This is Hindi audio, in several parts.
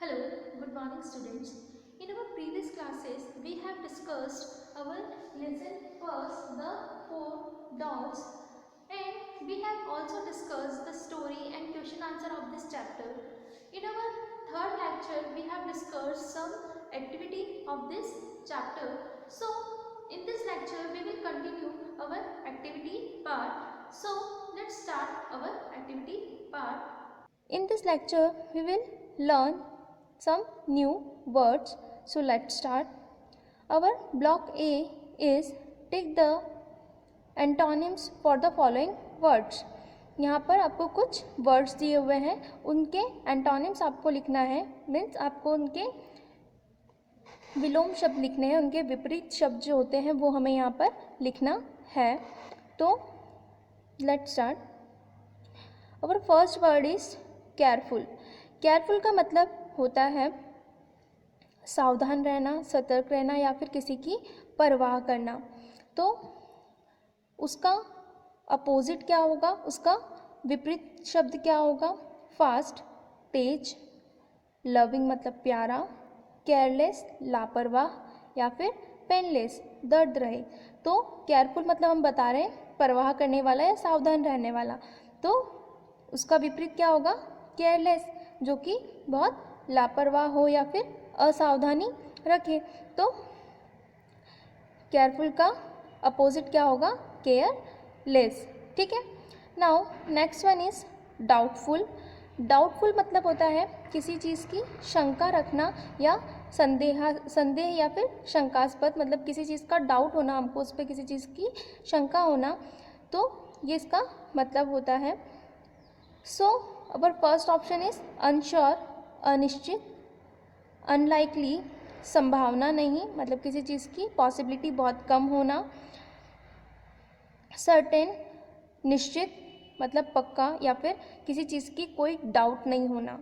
Hello, good morning students. In our previous classes, we have discussed our lesson first, the four dolls, and we have also discussed the story and question answer of this chapter. In our third lecture, we have discussed some activity of this chapter. So, in this lecture, we will continue our activity part. So, let's start our activity part. In this lecture, we will learn some new words. So let's start. Our block A is take the antonyms for the following words. यहाँ पर आपको कुछ वर्ड्स दिए हुए हैं, उनके एंटोनिम्स आपको लिखना है. मीन्स आपको उनके विलोम शब्द लिखने हैं, उनके विपरीत शब्द जो होते हैं वो हमें यहाँ पर लिखना है. तो let's start. Our first word is careful. Careful का मतलब होता है सावधान रहना, सतर्क रहना या फिर किसी की परवाह करना. तो उसका अपोजिट क्या होगा, उसका विपरीत शब्द क्या होगा? फास्ट, तेज. लविंग मतलब प्यारा. केयरलेस लापरवाह या फिर पेनलेस दर्द रहे. तो केयरफुल मतलब हम बता रहे हैं परवाह करने वाला या सावधान रहने वाला. तो उसका विपरीत क्या होगा? केयरलेस, जो कि बहुत लापरवाह हो या फिर असावधानी रखे. तो केयरफुल का अपोजिट क्या होगा? केयरलेस. ठीक है. Now next one is doubtful. Doubtful मतलब होता है किसी चीज़ की शंका रखना या संदेह या फिर शंकास्पद. मतलब किसी चीज़ का डाउट होना, हमको उस पर किसी चीज़ की शंका होना. तो ये इसका मतलब होता है. So our first option is unsure, अनिश्चित. अनलाइकली संभावना नहीं, मतलब किसी चीज़ की पॉसिबिलिटी बहुत कम होना. सर्टेन निश्चित, मतलब पक्का या फिर किसी चीज़ की कोई डाउट नहीं होना.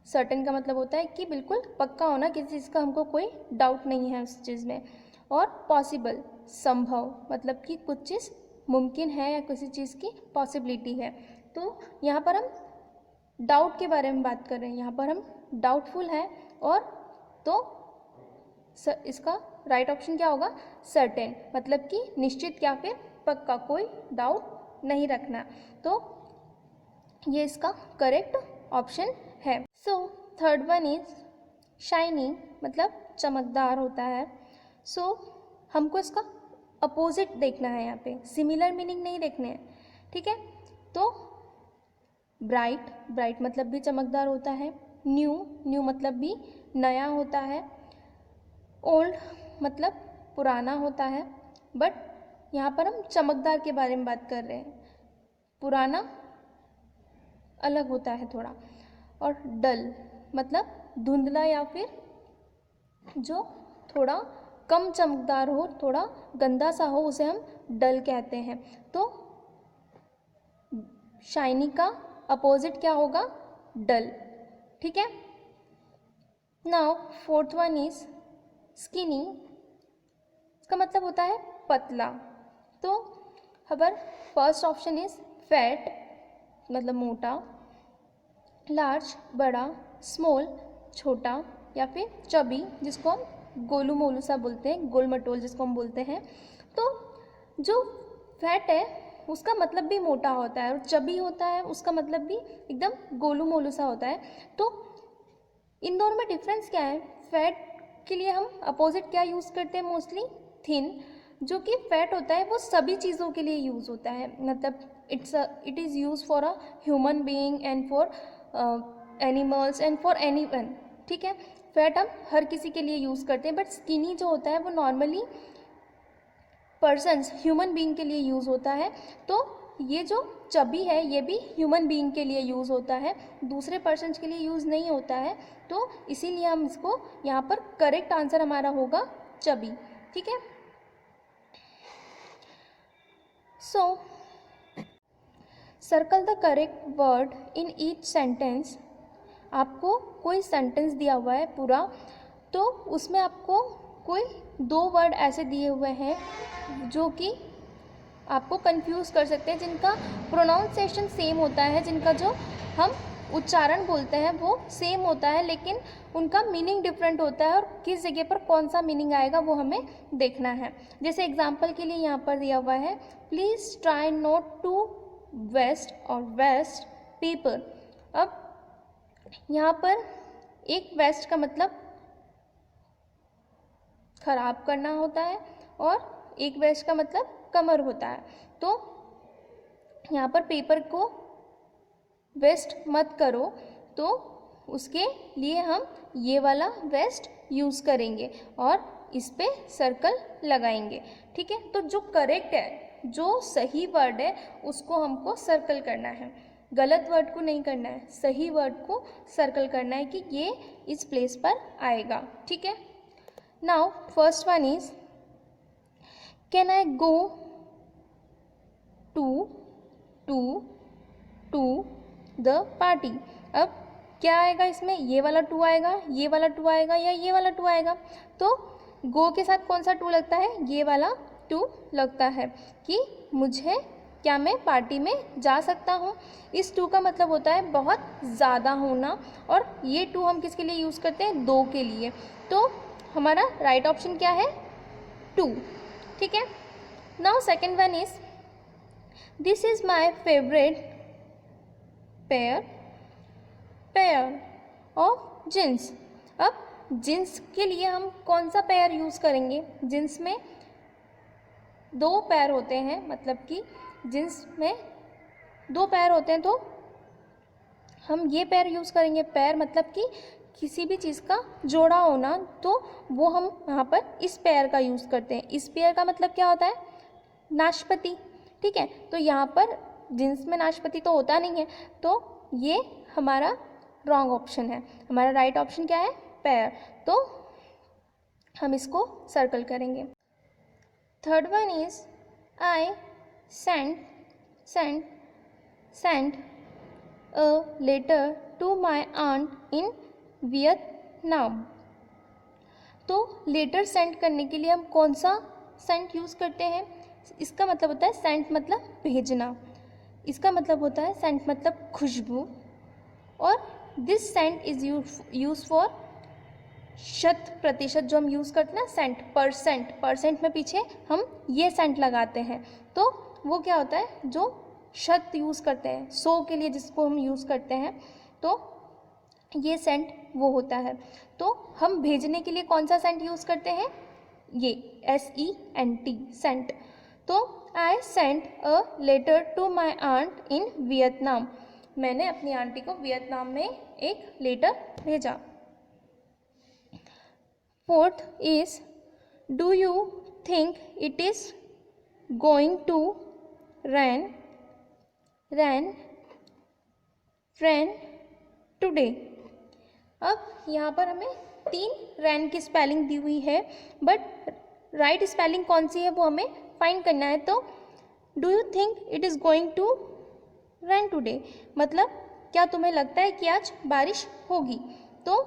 सर्टेन का मतलब होता है कि बिल्कुल पक्का होना, किसी चीज़ का हमको कोई डाउट नहीं है उस चीज़ में. और पॉसिबल संभव, मतलब कि कुछ चीज़ मुमकिन है या किसी चीज़ की पॉसिबिलिटी है. तो यहाँ पर हम डाउट के बारे में बात कर रहे हैं. यहाँ पर हम डाउटफुल है. और तो इसका राइट ऑप्शन क्या होगा? सर्टेन, मतलब कि निश्चित या फिर पक्का, कोई डाउट नहीं रखना. तो ये इसका करेक्ट ऑप्शन है. So third one is shiny, मतलब चमकदार होता है. सो हमको इसका अपोजिट देखना है, यहाँ पे सिमिलर मीनिंग नहीं देखने हैं. ठीक है. तो ब्राइट, ब्राइट मतलब भी चमकदार होता है. न्यू, न्यू मतलब भी नया होता है. ओल्ड मतलब पुराना होता है. बट यहाँ पर हम चमकदार के बारे में बात कर रहे हैं, पुराना अलग होता है थोड़ा. और डल मतलब धुंधला या फिर जो थोड़ा कम चमकदार हो, थोड़ा गंदा सा हो, उसे हम डल कहते हैं. तो शाइनी का अपोजिट क्या होगा? डल. ठीक है. Now fourth one is skinny. इसका मतलब होता है पतला. तो अवर फर्स्ट ऑप्शन इज फैट, मतलब मोटा. लार्ज बड़ा. स्मॉल छोटा या फिर चबी, जिसको हम गोलू मोलू सा बोलते हैं, गोल मटोल जिसको हम बोलते हैं. तो जो फैट है उसका मतलब भी मोटा होता है, और चबी होता है उसका मतलब भी एकदम गोलू मोलू सा होता है. तो इन दोनों में डिफरेंस क्या है? फैट के लिए हम अपोजिट क्या यूज़ करते हैं? Mostly thin. जो कि फैट होता है वो सभी चीज़ों के लिए यूज़ होता है, मतलब it is use for a human being and for animals and for anyone. ठीक है. फैट हम हर किसी के लिए यूज़ करते हैं. बट स्किनी जो होता है वो नॉर्मली पर्सन्स, ह्यूमन बीइंग के लिए यूज़ होता है. तो ये जो चबी है ये भी ह्यूमन बीइंग के लिए यूज़ होता है, दूसरे पर्सन्स के लिए यूज़ नहीं होता है. तो इसीलिए हम इसको यहाँ पर करेक्ट आंसर हमारा होगा चबी. ठीक है. सो circle the correct word in each sentence. आपको कोई सेंटेंस दिया हुआ है पूरा, तो उसमें आपको कोई दो वर्ड ऐसे दिए हुए हैं जो कि आपको कंफ्यूज कर सकते हैं, जिनका प्रोनाउंसिएशन सेम होता है, जिनका जो हम उच्चारण बोलते हैं वो सेम होता है, लेकिन उनका मीनिंग डिफरेंट होता है और किस जगह पर कौन सा मीनिंग आएगा वो हमें देखना है। जैसे एग्जाम्पल के लिए यहाँ पर दिया हुआ है, please try not to waste और वेस्ट पीपल। अब यहाँ पर एक वेस्ट का मतलब खराब करना होता है और एक वेस्ट का मतलब कमर होता है। तो यहाँ पर पेपर को वेस्ट मत करो, तो उसके लिए हम ये वाला वेस्ट यूज़ करेंगे और इस पे सर्कल लगाएंगे। ठीक है, तो जो करेक्ट है, जो सही वर्ड है उसको हमको सर्कल करना है, गलत वर्ड को नहीं करना है, सही वर्ड को सर्कल करना है कि ये इस प्लेस पर आएगा। ठीक है, now first one is can I go to the party. अब क्या आएगा इसमें, ये वाला टू आएगा, ये वाला टू आएगा या ये वाला टू आएगा। तो गो के साथ कौन सा टू लगता है, ये वाला टू लगता है कि मुझे, क्या मैं पार्टी में जा सकता हूँ। इस टू का मतलब होता है बहुत ज़्यादा होना, और ये टू हम किसके लिए यूज़ करते हैं, दो के लिए। तो हमारा राइट ऑप्शन क्या है, टू। ठीक है, now second one is this is my favourite pair of jeans. अब जींस के लिए हम कौन सा पेयर यूज़ करेंगे, जींस में दो पैर होते हैं, मतलब कि जींस में दो पैर होते हैं, तो हम ये पैर यूज़ करेंगे। पैर मतलब कि किसी भी चीज़ का जोड़ा होना, तो वो हम यहाँ पर इस पैर का यूज़ करते हैं। इस पैर का मतलब क्या होता है, नाशपाती। ठीक है, तो यहाँ पर जींस में नाशपाती तो होता नहीं है, तो ये हमारा रॉन्ग ऑप्शन है। हमारा राइट ऑप्शन क्या है, पैर। तो हम इसको सर्कल करेंगे। Third one is I sent a letter to my aunt in Vietnam. तो लेटर सेंड करने के लिए हम कौन सा सेंट यूज़ करते हैं, इसका मतलब होता है सेंट मतलब भेजना, इसका मतलब होता है सेंट मतलब खुशबू, और this scent is use for 100%, जो हम यूज़ करते हैं ना सेंट, परसेंट में पीछे हम ये सेंट लगाते हैं, तो वो क्या होता है, जो 100 यूज़ करते हैं, 100 के लिए जिसको हम यूज़ करते हैं, तो ये सेंट वो होता है। तो हम भेजने के लिए कौन सा सेंट यूज़ करते हैं, ये SENT सेंट। तो I sent a letter to my aunt in Vietnam. मैंने अपनी आंटी को वियतनाम में एक लेटर भेजा। Fourth is do you think it is going to rain today. अब यहाँ पर हमें 3 रैन की स्पेलिंग दी हुई है, बट राइट स्पेलिंग कौन सी है वो हमें फाइंड करना है। तो do you think it is going to rain today, मतलब क्या तुम्हें लगता है कि आज बारिश होगी। तो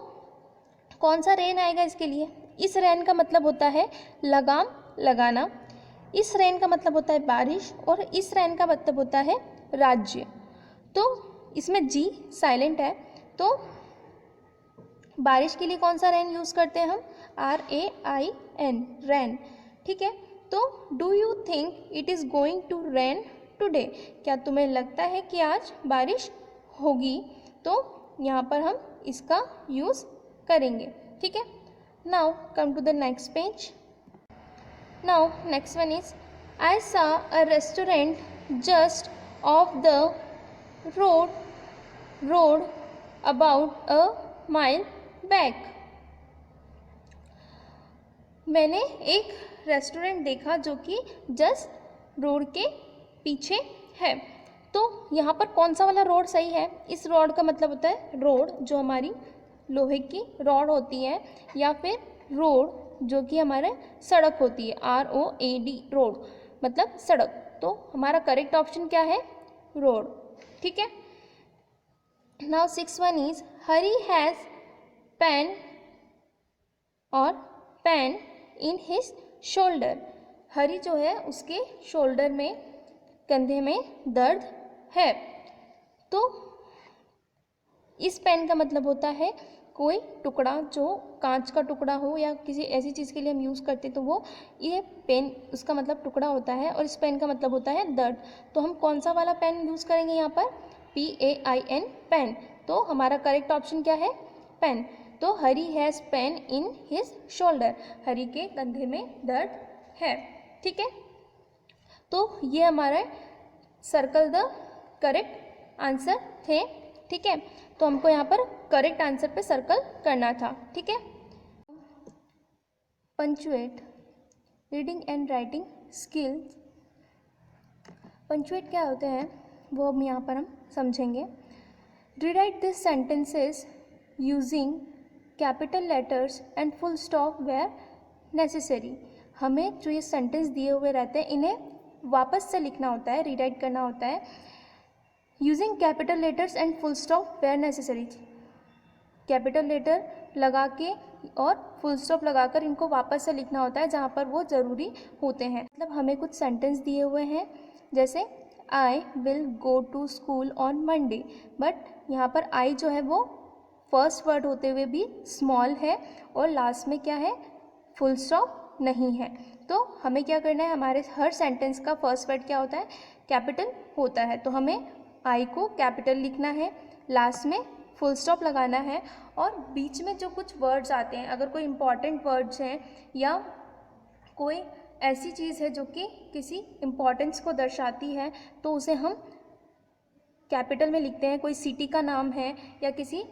कौन सा रेन आएगा इसके लिए, इस रेन का मतलब होता है लगाम लगाना, इस रेन का मतलब होता है बारिश, और इस रेन का मतलब होता है राज्य। तो इसमें जी साइलेंट है, तो बारिश के लिए कौन सा रेन यूज़ करते हैं हम, RAIN रैन। ठीक है, तो do you think it is going to rain today, क्या तुम्हें लगता है कि आज बारिश होगी, तो यहाँ पर हम इसका यूज़ करेंगे। ठीक है, now come to the next page. Now next one is I saw a restaurant just off the road about a mile back. मैंने एक रेस्टोरेंट देखा जो कि जस्ट रोड के पीछे है। तो यहाँ पर कौन सा वाला रोड सही है, इस रोड का मतलब होता है रोड जो हमारी लोहे की रॉड होती है, या फिर रोड जो कि हमारे सड़क होती है, ROAD रोड मतलब सड़क। तो हमारा करेक्ट ऑप्शन क्या है, रोड। ठीक है, now 6 one is Hari has pain in his shoulder. Hari जो है उसके शोल्डर में, कंधे में दर्द है। तो इस पेन का मतलब होता है कोई टुकड़ा जो कांच का टुकड़ा हो या किसी ऐसी चीज़ के लिए हम यूज़ करते तो वो ये पेन उसका मतलब टुकड़ा होता है, और इस पेन का मतलब होता है दर्द। तो हम कौन सा वाला पेन यूज़ करेंगे यहाँ पर, PAIN पेन। तो हमारा करेक्ट ऑप्शन क्या है, पेन। तो Hari has pain in his shoulder, Hari के कंधे में दर्द है। ठीक है, तो ये हमारा सर्कल द करेक्ट आंसर थे। ठीक है, तो हमको यहाँ पर करेक्ट आंसर पे सर्कल करना था। ठीक है, punctuate reading and writing skills. Punctuate क्या होते हैं वो हम यहाँ पर हम समझेंगे। Rewrite this sentences using capital letters and full stop where necessary. हमें जो ये सेंटेंस दिए हुए रहते हैं इन्हें वापस से लिखना होता है, रीराइट करना होता है using capital letters and full stop where necessary. Capital letter लगा के और फुल स्टॉप लगाकर इनको वापस से लिखना होता है जहाँ पर वो ज़रूरी होते हैं। मतलब हमें कुछ सेंटेंस दिए हुए हैं, जैसे I will go to school on Monday, but यहाँ पर आई जो है वो फर्स्ट वर्ड होते हुए भी स्मॉल है और लास्ट में क्या है, फुल स्टॉप नहीं है। तो हमें क्या करना है, हमारे हर सेंटेंस का फर्स्ट वर्ड क्या होता है, कैपिटल होता है। तो हमें आई को कैपिटल लिखना है, लास्ट में फुल स्टॉप लगाना है, और बीच में जो कुछ वर्ड्स आते हैं, अगर कोई इम्पॉर्टेंट वर्ड्स हैं या कोई ऐसी चीज़ है जो कि किसी इम्पॉर्टेंस को दर्शाती है तो उसे हम कैपिटल में लिखते हैं। कोई सिटी का नाम है या किसी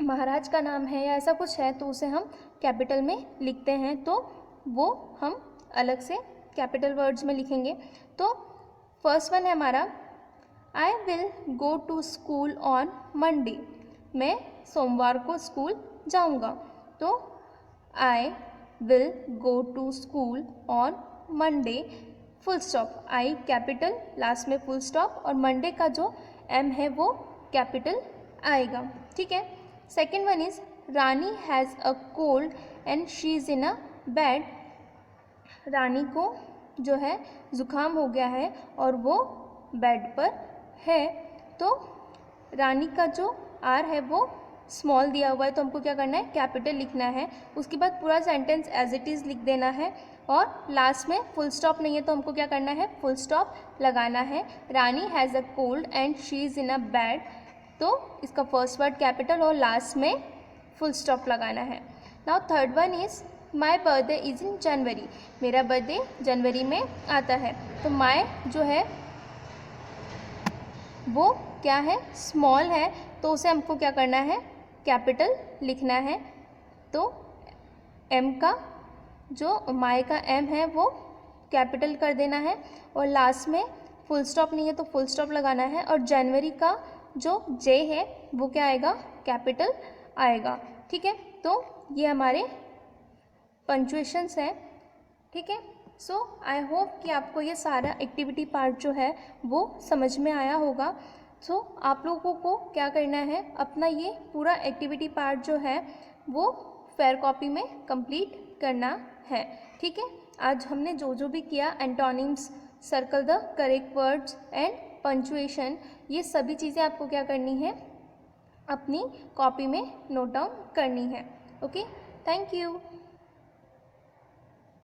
महाराज का नाम है या ऐसा कुछ है तो उसे हम कैपिटल में लिखते हैं, तो वो हम अलग से कैपिटल वर्ड्स में लिखेंगे। तो फर्स्ट वन है हमारा I will go to school on Monday, मैं सोमवार को स्कूल जाऊंगा। तो I will go to school on Monday, full stop, I capital, last में फुल स्टॉप, और मंडे का जो एम है वो कैपिटल आएगा। ठीक है, second one is Rani has a cold and she is in a bed. Rani को जो है ज़ुकाम हो गया है और वो बेड पर है। तो रानी का जो आर है वो स्मॉल दिया हुआ है, तो हमको क्या करना है, कैपिटल लिखना है। उसके बाद पूरा सेंटेंस एज इट इज़ लिख देना है, और लास्ट में फुल स्टॉप नहीं है तो हमको क्या करना है, फुल स्टॉप लगाना है। Rani has a cold and she is in a bed, तो इसका फर्स्ट वर्ड कैपिटल और लास्ट में फुल स्टॉप लगाना है। Now third one is my birthday is in January, मेरा बर्थडे जनवरी में आता है। तो माई जो है वो क्या है, स्मॉल है, तो उसे हमको क्या करना है, कैपिटल लिखना है। तो एम का जो माई का एम है वो कैपिटल कर देना है, और लास्ट में फुल स्टॉप नहीं है तो फुल स्टॉप लगाना है, और जनवरी का जो जे है वो क्या आएगा, कैपिटल आएगा। ठीक है, तो ये हमारे पंक्चुएशंस हैं। ठीक है, सो आई होप कि आपको ये सारा एक्टिविटी पार्ट जो है वो समझ में आया होगा। सो आप लोगों को क्या करना है, अपना ये पूरा एक्टिविटी पार्ट जो है वो फेयर कॉपी में कंप्लीट करना है। ठीक है, आज हमने जो जो भी किया, antonyms, circle the correct words and punctuation, ये सभी चीज़ें आपको क्या करनी है, अपनी कॉपी में नोट डाउन करनी है। Okay, thank you.